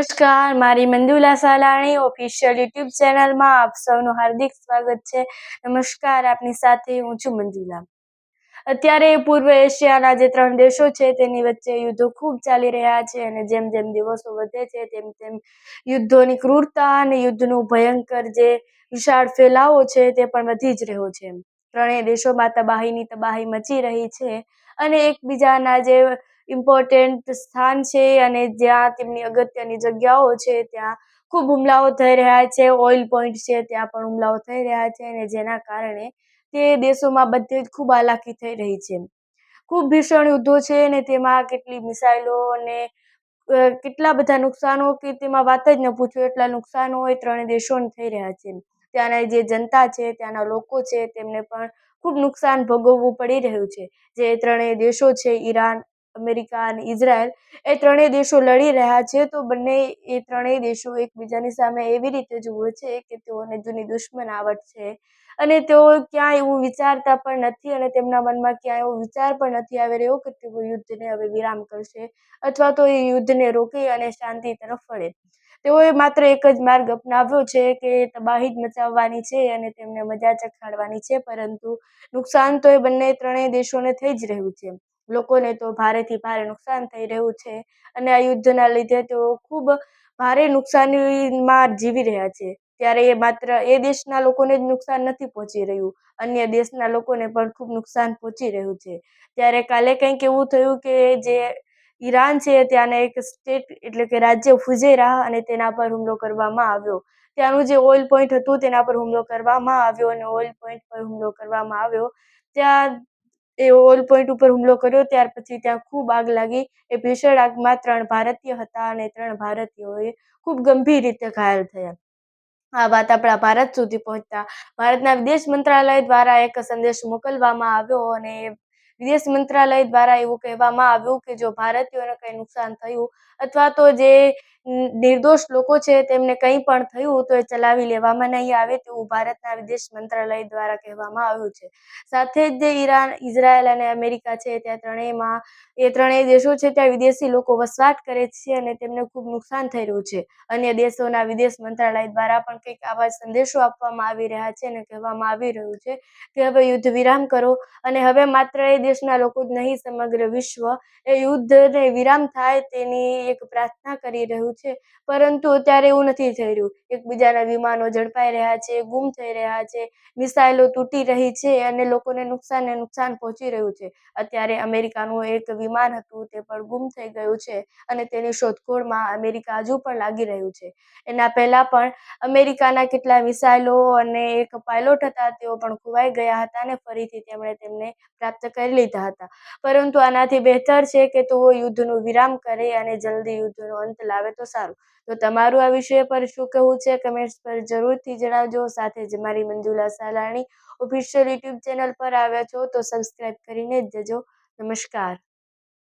નમસ્કાર, મારી Manjula Salani official YouTube ચેનલમાં આપ સૌનું હાર્દિક સ્વાગત છે. નમસ્કાર, આપની સાથે હું છું મંજુલા. અત્યારે પૂર્વ એશિયાના જે 3 દેશો છે તેની વચ્ચે યુદ્ધો ખૂબ ચાલી રહ્યા છે અને જેમ જેમ દિવસો વધે છે તેમ તેમ યુદ્ધોની ક્રૂરતા અને યુદ્ધનું ભયંકર જે વિશાળ ફેલાવો છે તે પણ વધી જ રહ્યો છે. ત્રણેય દેશોમાં તબાહી મચી રહી છે અને એકબીજાના જે ઇમ્પોર્ટન્ટ સ્થાન છે અને જ્યાં તેમની અગત્યની જગ્યાઓ છે ત્યાં ખૂબ હુમલાઓ થઈ રહ્યા છે. ઓઇલ પોઈન્ટ છે ત્યાં પણ હુમલાઓ થઈ રહ્યા છે અને જેના કારણે તે દેશોમાં બધે જ ખૂબ હાલાકી થઈ રહી છે. ખૂબ ભીષણ યુદ્ધો છે અને તેમાં કેટલી મિસાઇલો અને કેટલા બધા નુકસાનો કે તેમાં વાત જ ન પૂછો એટલા નુકસાનો એ ત્રણેય દેશોને થઈ રહ્યા છે. ત્યાંના જે જનતા છે, ત્યાંના લોકો છે તેમને પણ ખૂબ નુકસાન ભોગવવું પડી રહ્યું છે. જે ત્રણેય દેશો છે ઈરાન, અમેરિકા અને ઇઝરાયલ, એ ત્રણેય દેશો લડી રહ્યા છે તો એ ત્રણેય દેશો એકબીજાની સામે એવી રીતે જુએ છે કે તેઓને જૂની દુશ્મનાવટ છે અને તેઓ ક્યાંય એવું વિચારતા પણ નથી અને તેમના મનમાં ક્યાંય એવો વિચાર પણ નથી આવી રહ્યો કે તેઓ યુદ્ધને હવે વિરામ કરશે અથવા તો એ યુદ્ધને રોકે અને શાંતિ તરફ વળે. તેઓએ માત્ર એક જ માર્ગ અપનાવ્યો છે કે તબાહી જ મચાવવાની છે અને તેમને મજા ચખાડવાની છે, પરંતુ નુકસાન તો એ ત્રણેય દેશોને થઈ જ રહ્યું છે. લોકોને તો ભારેથી ભારે નુકસાન થઈ રહ્યું છે અને આ યુદ્ધના લીધે તેઓ ખૂબ ભારે નુકસાનીમાં જીવી રહ્યા છે. ત્યારે એ માત્ર એ દેશના લોકોને જ નુકસાન નથી પહોંચી રહ્યું, અન્ય દેશના લોકોને પણ ખૂબ નુકસાન પહોંચી રહ્યું છે. ત્યારે કાલે કંઈક એવું થયું કે જે ઈરાન છે ત્યાંના એક સ્ટેટ એટલે કે રાજ્ય ફુજેરા અને તેના પર હુમલો કરવામાં આવ્યો. ત્યાંનું જે ઓઇલ પોઈન્ટ હતું તેના પર હુમલો કરવામાં આવ્યો અને ઓઇલ પોઈન્ટ પર હુમલો કરવામાં આવ્યો. ત્યાં એ ઓઇલ પોઈન્ટ ઉપર હુમલો કર્યો ત્યાર પછી ત્યાં ખૂબ આગ લાગી. એ ભીષણ આગમાં 3 ભારતીય હતા અને 3 ભારતીયોએ ખૂબ ગંભીર રીતે ઘાયલ થયા. આ વાત આપણા ભારત સુધી પહોંચતા ભારતના વિદેશ મંત્રાલય દ્વારા એક સંદેશ મોકલવામાં આવ્યો અને વિદેશ મંત્રાલય દ્વારા એવું કહેવામાં આવ્યું કે જો ભારતીયોને કંઈ નુકસાન થયું અથવા તો જે નિર્દોષ લોકો છે તેમને કંઈ પણ થયું તો એ ચલાવી લેવામાં નહીં આવે તેવું ભારતના વિદેશ મંત્રાલય દ્વારા કહેવામાં આવ્યું છે. સાથે જ જે ઈરાન, ઇઝરાયલ અને અમેરિકા છે ત્યાં ત્રણેય દેશો છે ત્યાં વિદેશી લોકો વસવાટ કરે છે અને તેમને ખૂબ નુકસાન થઈ રહ્યું છે. અન્ય દેશોના વિદેશ મંત્રાલય દ્વારા પણ કંઈક આવા સંદેશો આપવામાં આવી રહ્યા છે અને કહેવામાં આવી રહ્યું છે કે હવે યુદ્ધ વિરામ કરો અને હવે માત્ર એ દેશના લોકો જ નહીં, સમગ્ર વિશ્વ એ યુદ્ધને વિરામ થાય તેની એક પ્રાર્થના કરી રહ્યું છે. પરંતુ અત્યારે એવું નથી થઈ રહ્યું. એકબીજાના વિમાનો ઝડપાઈ રહ્યા છે, ગુમ થઈ રહ્યા છે, મિસાઇલો તૂટી રહી છે અને લોકોને નુકસાન પહોંચી રહ્યું છે. અત્યારે અમેરિકાનું એક વિમાન હતું તે પણ ગુમ થઈ ગયું છે અને તેની શોધખોળમાં અમેરિકા હજુ પણ લાગી રહ્યું છે. એના પહેલા પણ અમેરિકાના કેટલા મિસાઇલો અને એક પાયલોટ હતા તેઓ પણ ખોવાઈ ગયા હતા અને ફરીથી તેમણે તેમને પ્રાપ્ત કરી લીધા હતા. પરંતુ આનાથી બહેતર છે કે તેઓ યુદ્ધનું વિરામ કરે અને જલ્દી યુદ્ધનો અંત લાવે તો સારું. તો તમારું આ વિષય પર શું કહેવું છે કમેન્ટ્સ પર જરૂરથી જણાવજો. સાથે જ મારી Manjula Salani official YouTube channel પર આવ્યા છો તો સબસ્ક્રાઇબ કરીને જ જજો. નમસ્કાર.